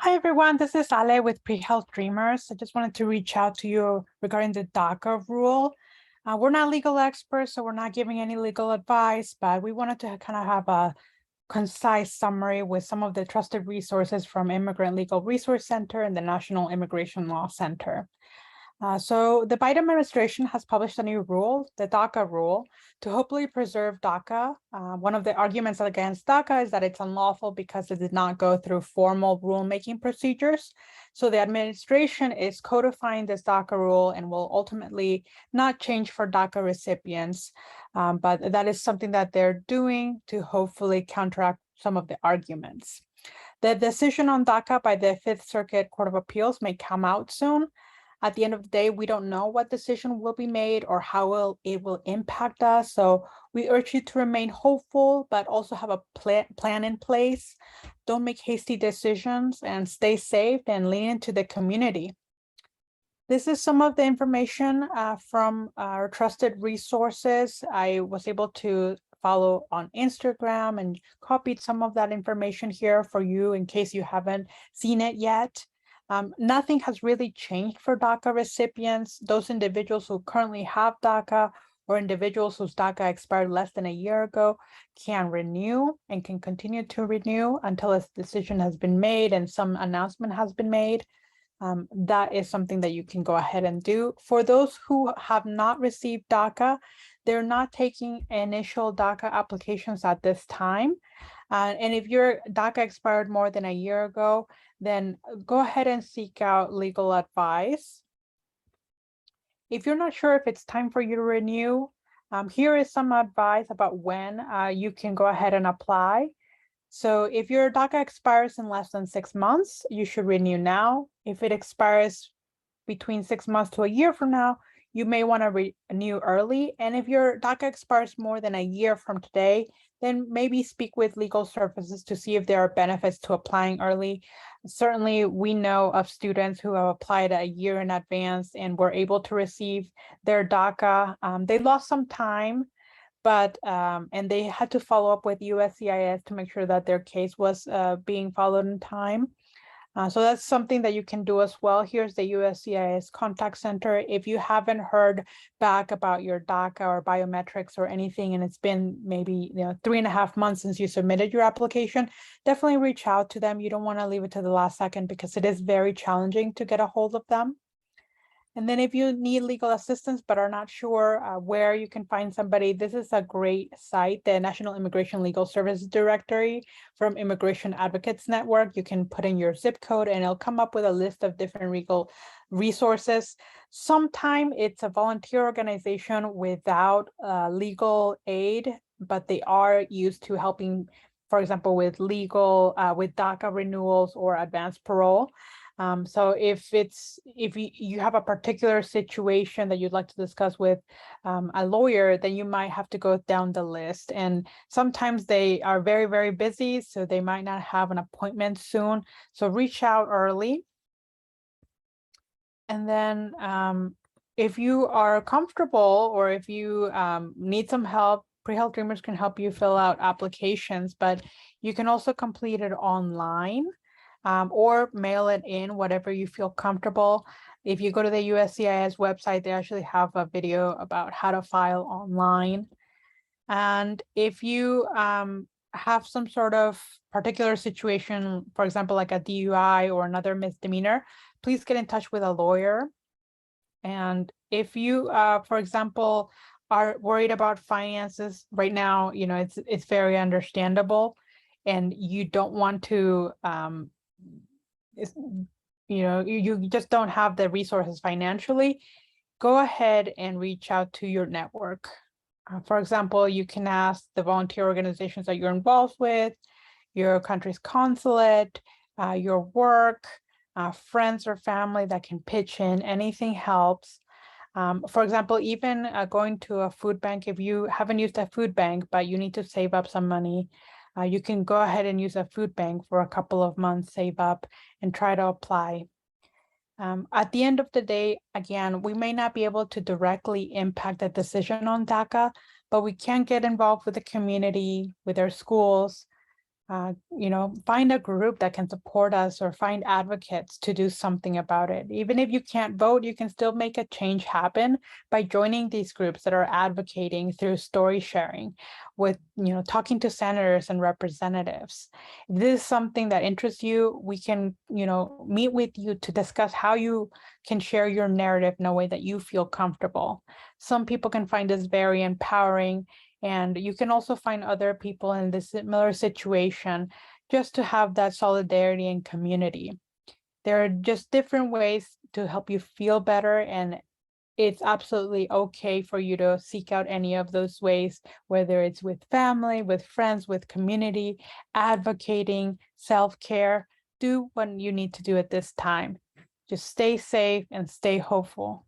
Hi, everyone. This is Ale with Pre-Health Dreamers. I just wanted to reach out to you regarding the DACA rule. We're not legal experts, so we're not giving any legal advice, but we wanted to kind of have a concise summary with some of the trusted resources from Immigrant Legal Resource Center and the National Immigration Law Center. So the Biden administration has published a new rule, the DACA rule, to hopefully preserve DACA. One of the arguments against DACA is that it's unlawful because it did not go through formal rulemaking procedures. So the administration is codifying this DACA rule and will ultimately not change for DACA recipients, but that is something that they're doing to hopefully counteract some of the arguments. The decision on DACA by the Fifth Circuit Court of Appeals may come out soon. At the end of the day, we don't know what decision will be made or how it will impact us. So we urge you to remain hopeful, but also have a plan in place. Don't make hasty decisions and stay safe and lean into the community. This is some of the information from our trusted resources. I was able to follow on Instagram and copied some of that information here for you in case you haven't seen it yet. Nothing has really changed for DACA recipients. Those individuals who currently have DACA or individuals whose DACA expired less than a year ago can renew and can continue to renew until a decision has been made and some announcement has been made. That is something that you can go ahead and do. For those who have not received DACA, they're not taking initial DACA applications at this time. And if your DACA expired more than a year ago, then go ahead and seek out legal advice. If you're not sure if it's time for you to renew, here is some advice about when you can go ahead and apply. So if your DACA expires in less than 6 months, you should renew now. If it expires between 6 months to a year from now, you may want to renew early. And if your DACA expires more than a year from today, then maybe speak with legal services to see if there are benefits to applying early. Certainly, we know of students who have applied a year in advance and were able to receive their DACA. They lost some time, but and they had to follow up with USCIS to make sure that their case was being followed in time. So that's something that you can do as well. Here's the USCIS contact center. If you haven't heard back about your DACA or biometrics or anything, and it's been maybe 3.5 months since you submitted your application, definitely reach out to them. You don't want to leave it to the last second because it is very challenging to get a hold of them. And then if you need legal assistance but are not sure where you can find somebody, this is a great site, the National Immigration Legal Services Directory from Immigration Advocates Network. You can put in your zip code and it'll come up with a list of different legal resources. Sometimes it's a volunteer organization without legal aid, but they are used to helping, for example, with with DACA renewals or advanced parole. So if you have a particular situation that you'd like to discuss with a lawyer, then you might have to go down the list. And sometimes they are very, very busy, so they might not have an appointment soon. So reach out early. And then if you are comfortable or if you need some help, Pre-Health Dreamers can help you fill out applications, but you can also complete it online. Or mail it in, whatever you feel comfortable. If you go to the USCIS website, they actually have a video about how to file online. And if you have some sort of particular situation, for example, like a DUI or another misdemeanor, please get in touch with a lawyer. And if you, for example, are worried about finances right now, it's very understandable, and you don't want to you just don't have the resources financially, go ahead and reach out to your network. For example, you can ask the volunteer organizations that you're involved with, your country's consulate, your work, friends or family that can pitch in. Anything helps. For example, even going to a food bank, if you haven't used a food bank, but you need to save up some money, you can go ahead and use a food bank for a couple of months, save up, and try to apply. At the end of the day, again, we may not be able to directly impact the decision on DACA, but we can get involved with the community, with our schools, find a group that can support us or find advocates to do something about it. Even if you can't vote, you can still make a change happen by joining these groups that are advocating through story sharing with, talking to senators and representatives. If this is something that interests you, we can, meet with you to discuss how you can share your narrative in a way that you feel comfortable. Some people can find this very empowering, and you can also find other people in this similar situation just to have that solidarity and community. There are just different ways to help you feel better, and it's absolutely okay for you to seek out any of those ways, whether it's with family, with friends, with community, advocating, self-care. Do what you need to do at this time. Just stay safe and stay hopeful.